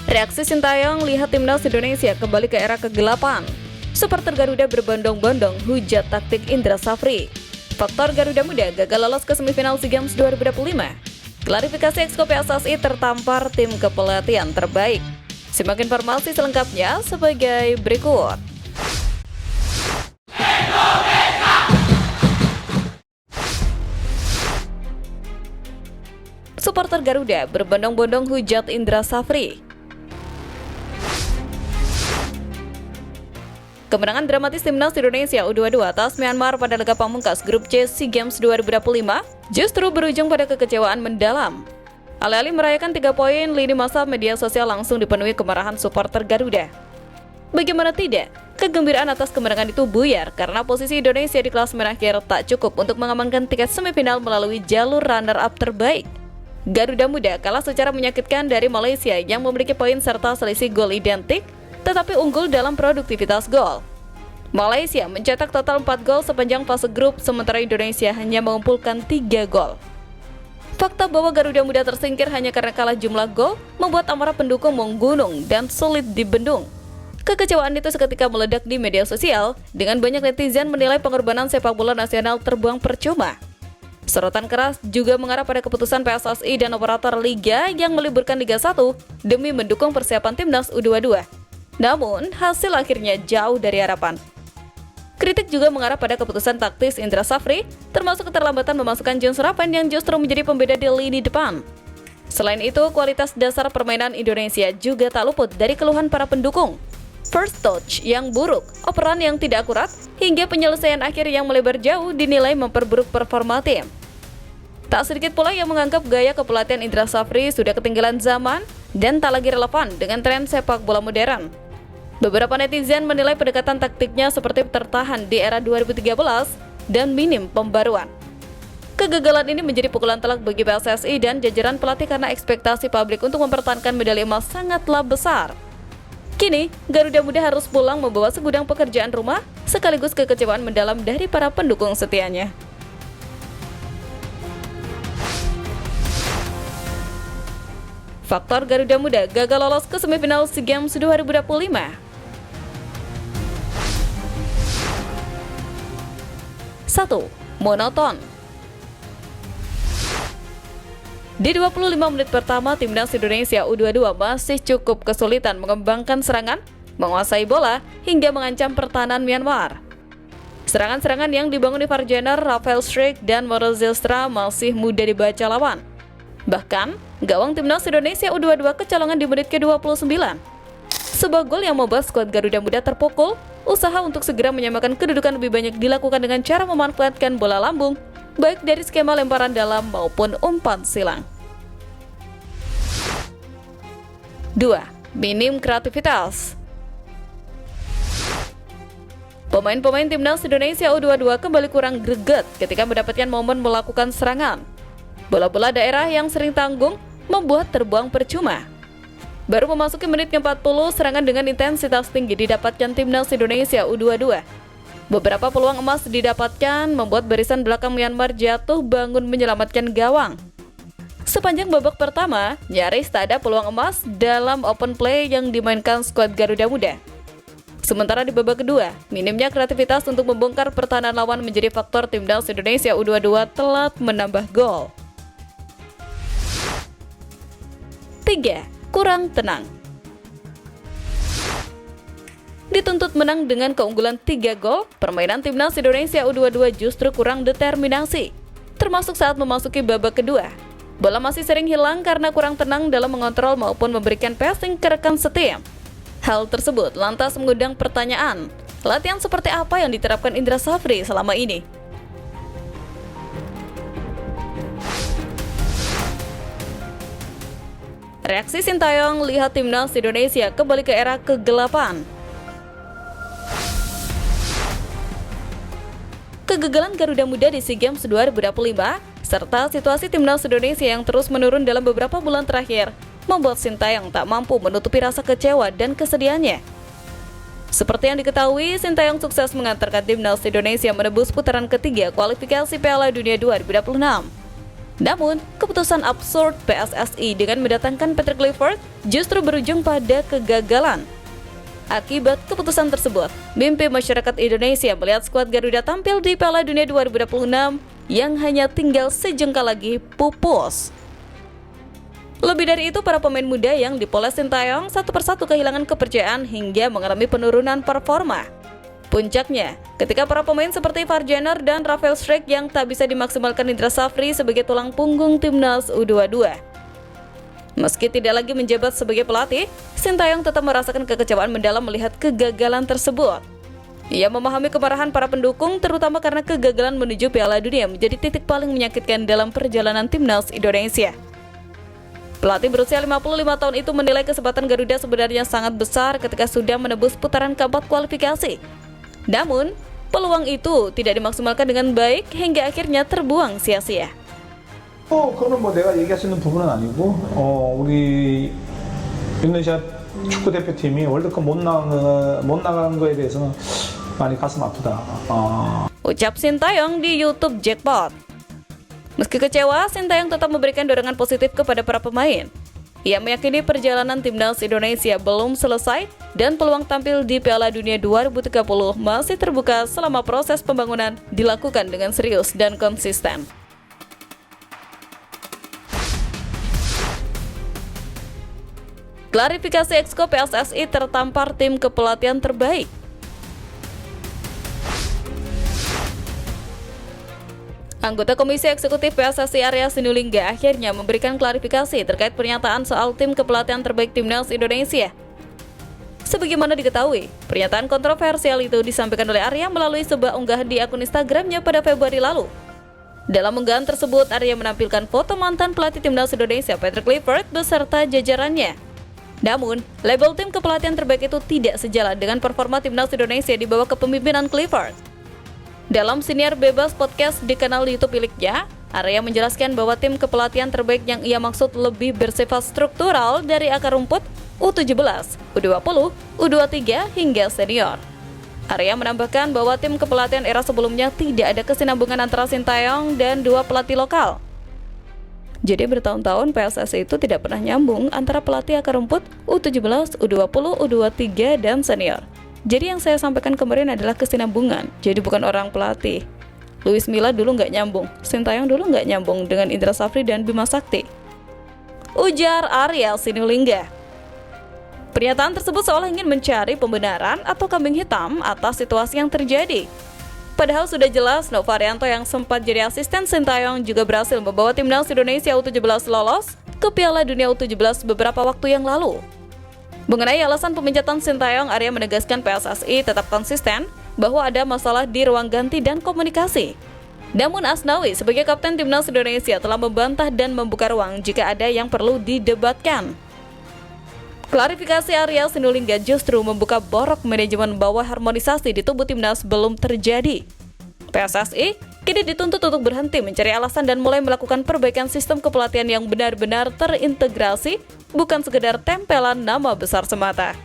Reaksi Sintayong lihat timnas Indonesia kembali ke era kegelapan. Supporter Garuda berbondong-bondong hujat taktik Indra Safri. Faktor Garuda Muda gagal lolos ke semifinal SEA Games 2025. Klarifikasi Exco PSSI tertampar tim kepelatihan terbaik. Simak informasi selengkapnya sebagai berikut. Supporter Garuda berbondong-bondong hujat Indra Safri. Kemenangan dramatis timnas Indonesia U22 atas Myanmar pada laga pamungkas grup C SEA Games 2025 justru berujung pada kekecewaan mendalam. Alih-alih merayakan 3 poin, lini masa media sosial langsung dipenuhi kemarahan supporter Garuda. Bagaimana tidak, kegembiraan atas kemenangan itu buyar karena posisi Indonesia di klasemen akhir tak cukup untuk mengamankan tiket semifinal melalui jalur runner-up terbaik. Garuda Muda kalah secara menyakitkan dari Malaysia yang memiliki poin serta selisih gol identik, tetapi unggul dalam produktivitas gol. Malaysia mencetak total 4 gol sepanjang fase grup, sementara Indonesia hanya mengumpulkan 3 gol. Fakta bahwa Garuda Muda tersingkir hanya karena kalah jumlah gol membuat amarah pendukung menggunung dan sulit dibendung. Kekecewaan itu seketika meledak di media sosial dengan banyak netizen menilai pengorbanan sepak bola nasional terbuang percuma. Sorotan keras juga mengarah pada keputusan PSSI dan operator Liga yang meliburkan Liga 1 demi mendukung persiapan timnas U22. Namun, hasil akhirnya jauh dari harapan. Kritik juga mengarah pada keputusan taktis Indra Safri, termasuk keterlambatan memasukkan John Surapan yang justru menjadi pembeda di lini depan. Selain itu, kualitas dasar permainan Indonesia juga tak luput dari keluhan para pendukung. First touch yang buruk, operan yang tidak akurat, hingga penyelesaian akhir yang melebar jauh dinilai memperburuk performa tim. Tak sedikit pula yang menganggap gaya kepelatihan Indra Safri sudah ketinggalan zaman dan tak lagi relevan dengan tren sepak bola modern. Beberapa netizen menilai pendekatan taktiknya seperti tertahan di era 2013 dan minim pembaruan. Kegagalan ini menjadi pukulan telak bagi PSSI dan jajaran pelatih karena ekspektasi publik untuk mempertahankan medali emas sangatlah besar. Kini, Garuda Muda harus pulang membawa segudang pekerjaan rumah sekaligus kekecewaan mendalam dari para pendukung setianya. Faktor Garuda Muda gagal lolos ke semifinal SEA Games 2025. 1. Monoton. Di 25 menit pertama, timnas Indonesia U22 masih cukup kesulitan mengembangkan serangan, menguasai bola, hingga mengancam pertahanan Myanmar. Serangan-serangan yang dibangun Ivar Jenner, Rafael Struijk, dan Mauro Zylstra masih mudah dibaca lawan. Bahkan, gawang timnas Indonesia U22 kecolongan di menit ke-29. Sebuah gol yang membuat skuad Garuda Muda terpukul. Usaha untuk segera menyamakan kedudukan lebih banyak dilakukan dengan cara memanfaatkan bola lambung, baik dari skema lemparan dalam maupun umpan silang. 2. Minim kreativitas. Pemain-pemain timnas Indonesia U22 kembali kurang greget ketika mendapatkan momen melakukan serangan. Bola-bola daerah yang sering tanggung membuat terbuang percuma. Baru memasuki menit ke-40, serangan dengan intensitas tinggi didapatkan timnas Indonesia U22. Beberapa peluang emas didapatkan membuat barisan belakang Myanmar jatuh bangun menyelamatkan gawang. Sepanjang babak pertama, nyaris tak ada peluang emas dalam open play yang dimainkan skuad Garuda Muda. Sementara di babak kedua, minimnya kreativitas untuk membongkar pertahanan lawan menjadi faktor timnas Indonesia U22 telat menambah gol. 3. Kurang tenang. Dituntut menang dengan keunggulan 3 gol, permainan timnas Indonesia U22 justru kurang determinasi, termasuk saat memasuki babak kedua. Bola masih sering hilang karena kurang tenang dalam mengontrol maupun memberikan passing ke rekan setim. Hal tersebut lantas mengundang pertanyaan, latihan seperti apa yang diterapkan Indra Safri selama ini? Reaksi Sintayong lihat timnas Indonesia kembali ke era kegelapan. Kegagalan Garuda Muda di SEA Games 2025 serta situasi timnas Indonesia yang terus menurun dalam beberapa bulan terakhir membuat Sintayong tak mampu menutupi rasa kecewa dan kesedihannya. Seperti yang diketahui, Sintayong sukses mengantarkan timnas Indonesia menembus putaran ketiga kualifikasi Piala Dunia 2026. Namun, keputusan absurd PSSI dengan mendatangkan Patrick Kluivert justru berujung pada kegagalan. Akibat keputusan tersebut, mimpi masyarakat Indonesia melihat skuad Garuda tampil di Piala Dunia 2026 yang hanya tinggal sejengkal lagi pupus. Lebih dari itu, para pemain muda yang dipoles Sintayong satu persatu kehilangan kepercayaan hingga mengalami penurunan performa. Puncaknya, ketika para pemain seperti Farjaner dan Rafael Struijk yang tak bisa dimaksimalkan Indra Safri sebagai tulang punggung timnas U22. Meski tidak lagi menjabat sebagai pelatih, Sintayong tetap merasakan kekecewaan mendalam melihat kegagalan tersebut. Ia memahami kemarahan para pendukung, terutama karena kegagalan menuju Piala Dunia menjadi titik paling menyakitkan dalam perjalanan timnas Indonesia. Pelatih berusia 55 tahun itu menilai kesempatan Garuda sebenarnya sangat besar ketika sudah menembus putaran keempat kualifikasi. Namun, peluang itu tidak dimaksimalkan dengan baik hingga akhirnya terbuang sia-sia. 그거는 뭐 내가 얘기할 수 있는 부분은 아니고 우리 인도네시아 축구 대표팀이 월드컵 못 나간 거에 대해서는 많이 가슴 아프다. Ucap Sintayong di YouTube Jackpot. Meski kecewa, Sintayong tetap memberikan dorongan positif kepada para pemain. Ia meyakini perjalanan timnas Indonesia belum selesai dan peluang tampil di Piala Dunia 2030 masih terbuka selama proses pembangunan dilakukan dengan serius dan konsisten. Klarifikasi Exco PSSI tertampar tim kepelatihan terbaik. Anggota Komisi Eksekutif PSSI Arya Sinulinga akhirnya memberikan klarifikasi terkait pernyataan soal tim kepelatihan terbaik timnas Indonesia. Sebagaimana diketahui, pernyataan kontroversial itu disampaikan oleh Arya melalui sebuah unggahan di akun Instagramnya pada Februari lalu. Dalam unggahan tersebut, Arya menampilkan foto mantan pelatih timnas Indonesia Patrick Kluivert beserta jajarannya. Namun, label tim kepelatihan terbaik itu tidak sejalan dengan performa timnas Indonesia di bawah kepemimpinan Kluivert. Dalam siniar bebas podcast di kanal YouTube miliknya, Arya menjelaskan bahwa tim kepelatihan terbaik yang ia maksud lebih bersifat struktural dari akar rumput U17, U20, U23 hingga senior. Arya menambahkan bahwa tim kepelatihan era sebelumnya tidak ada kesinambungan antara Sintayong dan dua pelatih lokal. Jadi bertahun-tahun PSSI itu tidak pernah nyambung antara pelatih akar rumput U17, U20, U23, dan senior. Jadi yang saya sampaikan kemarin adalah kesinambungan, jadi bukan orang pelatih. Luis Milla dulu nggak nyambung, Sintayong dulu nggak nyambung dengan Indra Safri dan Bima Sakti. Ujar Arya Sinulinga. Pernyataan tersebut seolah ingin mencari pembenaran atau kambing hitam atas situasi yang terjadi. Padahal sudah jelas Novarianto yang sempat jadi asisten Sintayong juga berhasil membawa timnas Indonesia U17 lolos ke Piala Dunia U17 beberapa waktu yang lalu. Mengenai alasan pemecatan Sintayong, Arya menegaskan PSSI tetap konsisten bahwa ada masalah di ruang ganti dan komunikasi. Namun Asnawi sebagai kapten timnas Indonesia telah membantah dan membuka ruang jika ada yang perlu didebatkan. Klarifikasi Arya Sinulinga justru membuka borok manajemen bahwa harmonisasi di tubuh timnas belum terjadi. PSSI kini dituntut untuk berhenti mencari alasan dan mulai melakukan perbaikan sistem kepelatihan yang benar-benar terintegrasi, bukan sekedar tempelan nama besar semata.